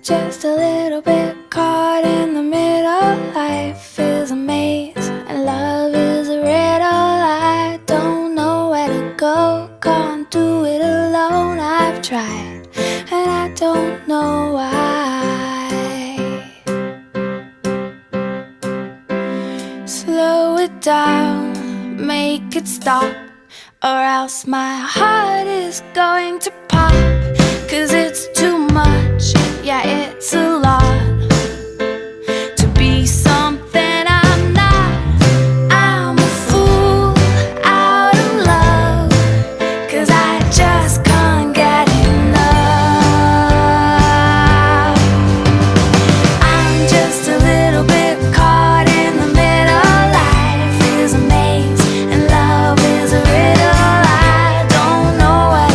just a little bit caught in the middle. Life is a maze and love is a riddle. I don't know where to go, can't do it alone. I've tried and I don't know why. Slow it down, make it stop, or else my heart is going to pop.